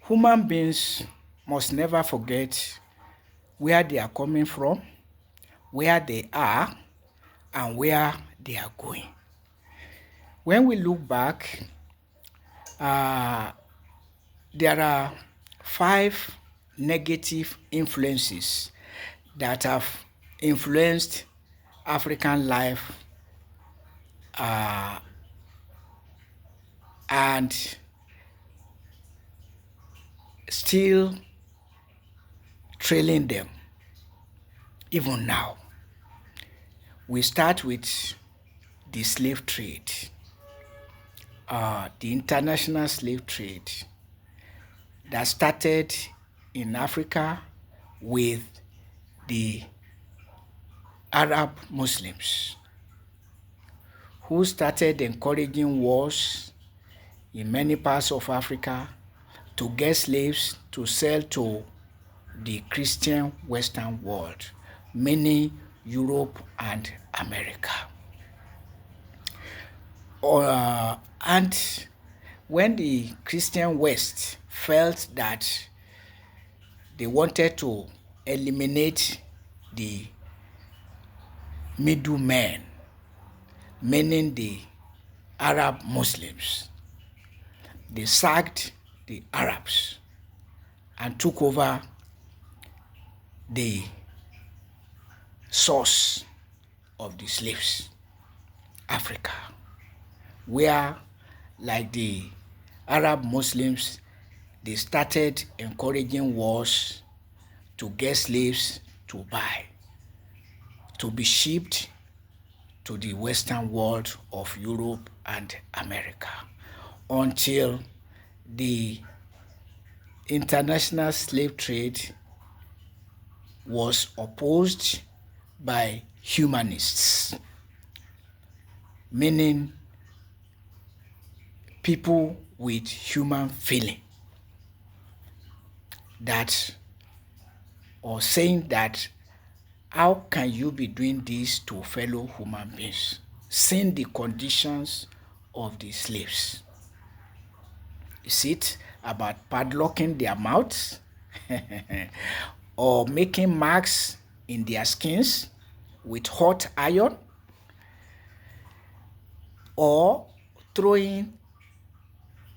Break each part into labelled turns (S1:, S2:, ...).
S1: Human beings must never forget where they are coming from, where they are, and where they are going. When we look back, uh, there are 5 negative influences that have influenced African life and still trailing them even now. We start with the slave trade, the international slave trade that started in Africa with the Arab Muslims who started encouraging wars in many parts of Africa to get slaves to sell to the Christian Western world, meaning Europe and America. And when the Christian West felt that they wanted to eliminate the middlemen, meaning the Arab Muslims, they sacked the Arabs and took over the source of the slaves, Africa, where, like the Arab Muslims, they started encouraging wars to get slaves to buy, to be shipped to the Western world of Europe and America, until the international slave trade was opposed by humanists, meaning people with human feeling, that, or saying that, how can you be doing this to fellow human beings, seeing the conditions of the slaves? Is it about padlocking their mouths or making marks in their skins with hot iron, or throwing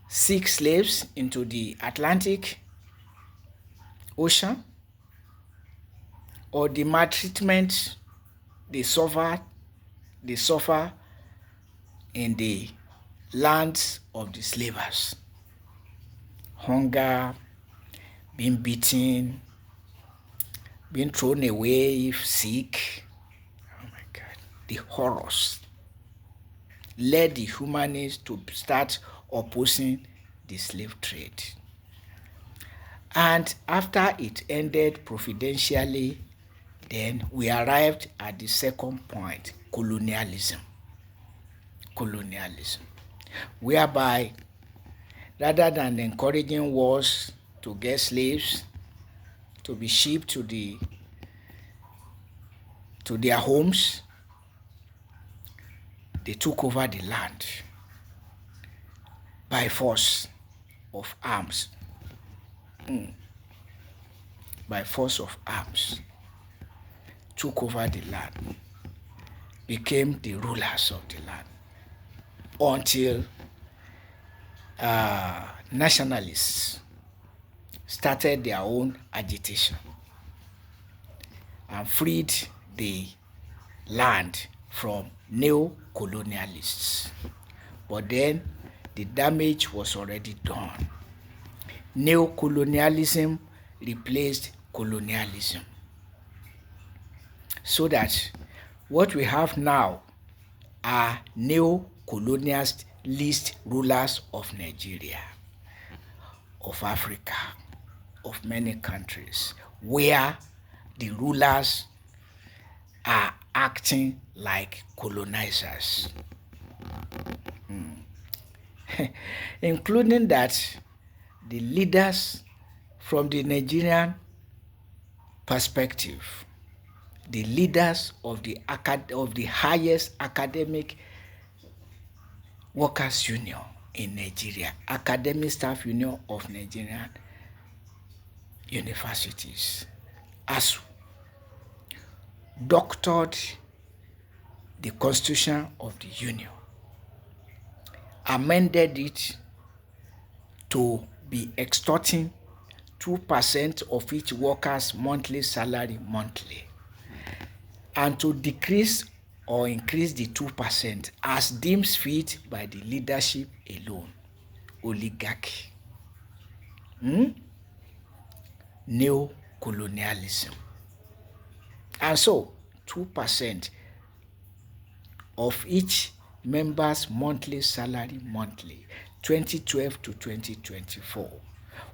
S1: 6 slaves into the Atlantic Ocean, or the maltreatment they suffer in the lands of the slavers? Hunger, being beaten, being thrown away if sick. Oh my God. The horrors led the humanists to start opposing the slave trade. And after it ended providentially, then we arrived at the second point, colonialism. Colonialism, whereby rather than encouraging wars to get slaves to be shipped to their homes, they took over the land by force of arms. By force of arms, took over the land, became the rulers of the land, until nationalists started their own agitation and freed the land from neo-colonialists. But then the damage was already done. Neo-colonialism replaced colonialism, so that what we have now are neo-colonialist rulers of Nigeria, of Africa, of many countries, where the rulers are acting like colonizers. Including that the leaders from the Nigerian perspective, the leaders of the highest academic workers union in Nigeria, Academic Staff Union of Nigeria, universities has doctored the Constitution of the Union, amended it to be extorting 2% of each worker's monthly salary monthly, and to decrease or increase the 2% as deemed fit by the leadership alone, oligarchy, neo-colonialism. And so 2% of each member's monthly salary monthly, 2012 to 2024,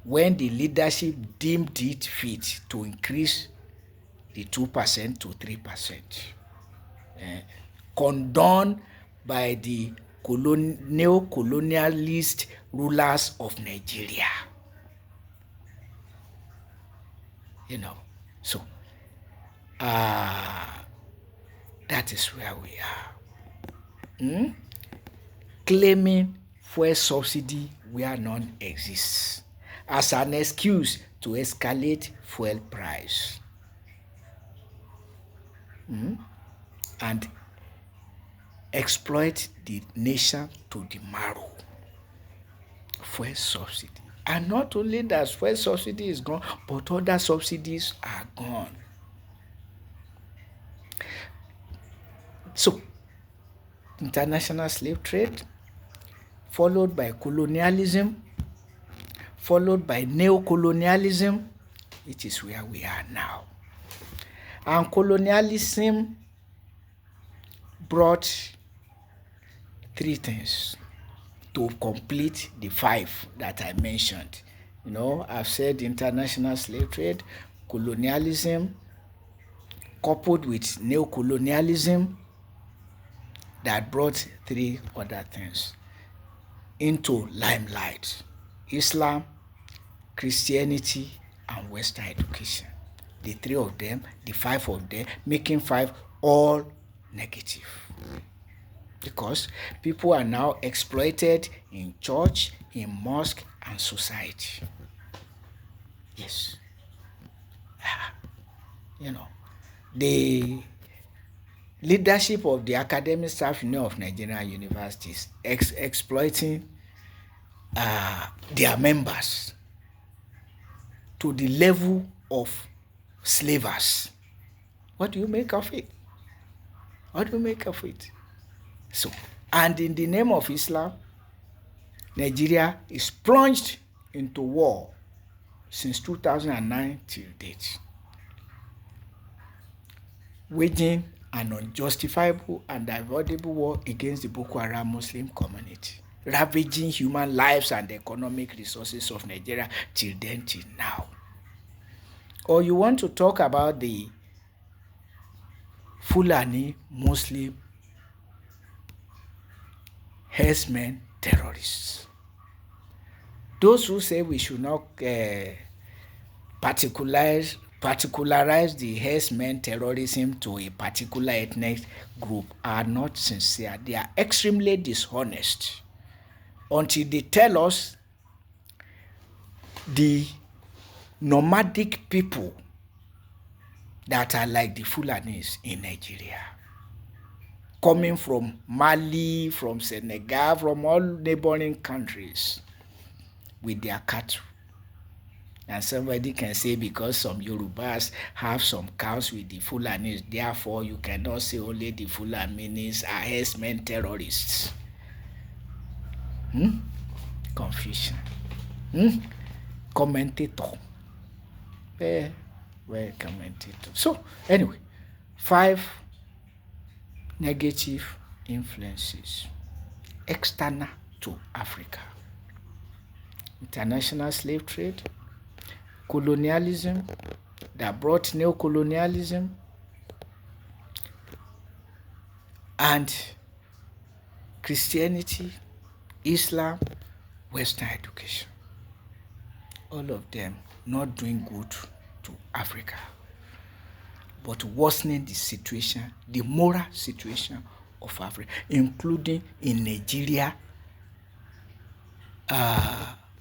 S1: when the leadership deemed it fit to increase the 2% to 3%, condoned by the neo-colonialist rulers of Nigeria. So that is where we are. Claiming fuel subsidy where none exists as an excuse to escalate fuel price. And exploit the nation to the marrow. Fuel subsidy. And not only that fuel subsidy is gone, but other subsidies are gone. So, international slave trade, followed by colonialism, followed by neo-colonialism, which is where we are now. And colonialism brought 3 things to complete the 5 that I mentioned. I've said international slave trade, colonialism, coupled with neo-colonialism, that brought 3 other things into limelight: Islam, Christianity, and Western education. The 3 of them, the 5 of them, making 5 all negative. Because people are now exploited in church, in mosque, and society. Yes. The leadership of the Academic Staff Union of Nigerian Universities exploiting their members to the level of slavers. What do you make of it? So, and in the name of Islam, Nigeria is plunged into war since 2009 till date, waging an unjustifiable and avoidable war against the Boko Haram Muslim community, ravaging human lives and the economic resources of Nigeria till then, till now. Or you want to talk about the Fulani Muslim herdsmen terrorists. Those who say we should not particularize the herdsmen terrorism to a particular ethnic group are not sincere. They are extremely dishonest until they tell us the nomadic people that are like the Fulanis in Nigeria, coming from Mali, from Senegal, from all neighboring countries with their cattle. And somebody can say because some Yorubas have some cows with the Fulanis, therefore you cannot say only the Fulanis are herdsmen terrorists. Confusion. Commentator. Well, commentator. So, anyway, 5 negative influences external to Africa: international slave trade, colonialism that brought neo-colonialism, and Christianity, Islam, Western education. All of them not doing good to Africa, but worsening the situation, the moral situation of Africa, including in Nigeria,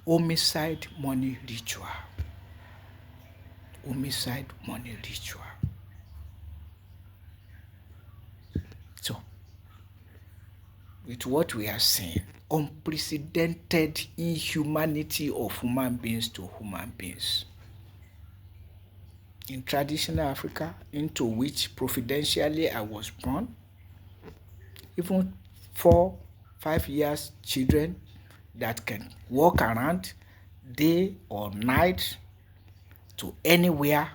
S1: homicide money ritual. homicide money ritual. So, with what we are seeing, unprecedented inhumanity of human beings to human beings. In traditional Africa, into which providentially I was born, even 4, 5 years children that can walk around day or night to anywhere,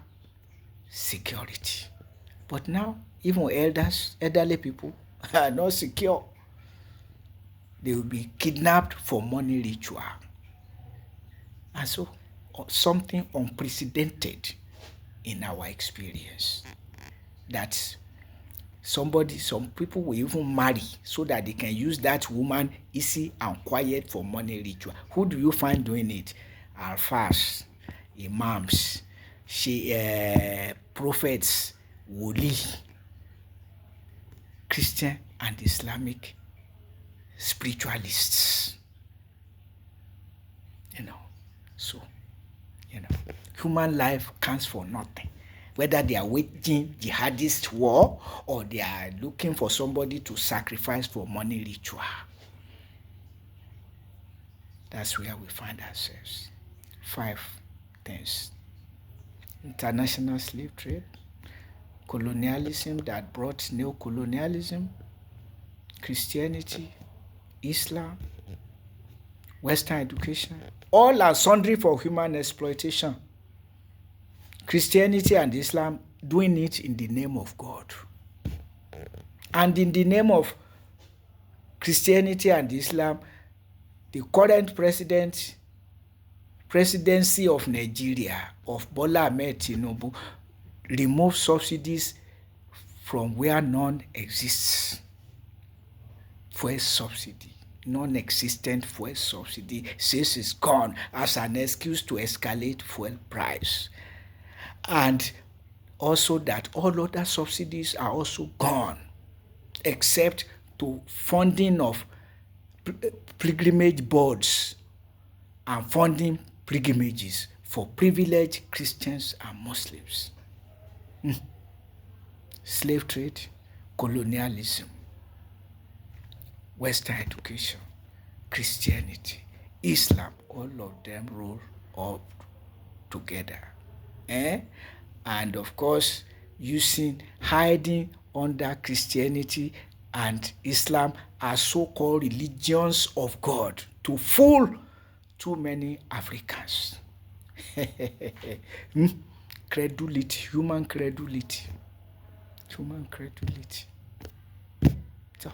S1: security. But now, even elderly people are not secure. They will be kidnapped for money ritual. And so, something unprecedented in our experience. That some people will even marry so that they can use that woman easy and quiet for money ritual. Who do you find doing it? Alfas, imams, prophets, woli, Christian and Islamic spiritualists. So, human life counts for nothing. Whether they are waging jihadist war or they are looking for somebody to sacrifice for money ritual. That's where we find ourselves. 5 things. International slave trade, colonialism that brought neo-colonialism, Christianity, Islam, Western education, all are sundry for human exploitation. Christianity and Islam doing it in the name of God. And in the name of Christianity and Islam, the current presidency of Nigeria, of Bola Ahmed Tinubu, remove subsidies from where none exists. Fuel subsidy, non-existent fuel subsidy, says it's gone as an excuse to escalate fuel price. And also that all other subsidies are also gone, except to funding of pilgrimage boards and funding pilgrimages for privileged Christians and Muslims. Slave trade, colonialism, Western education, Christianity, Islam, all of them roll up together. And of course, hiding under Christianity and Islam as so-called religions of God to fool too many Africans. Credulity, human credulity. So,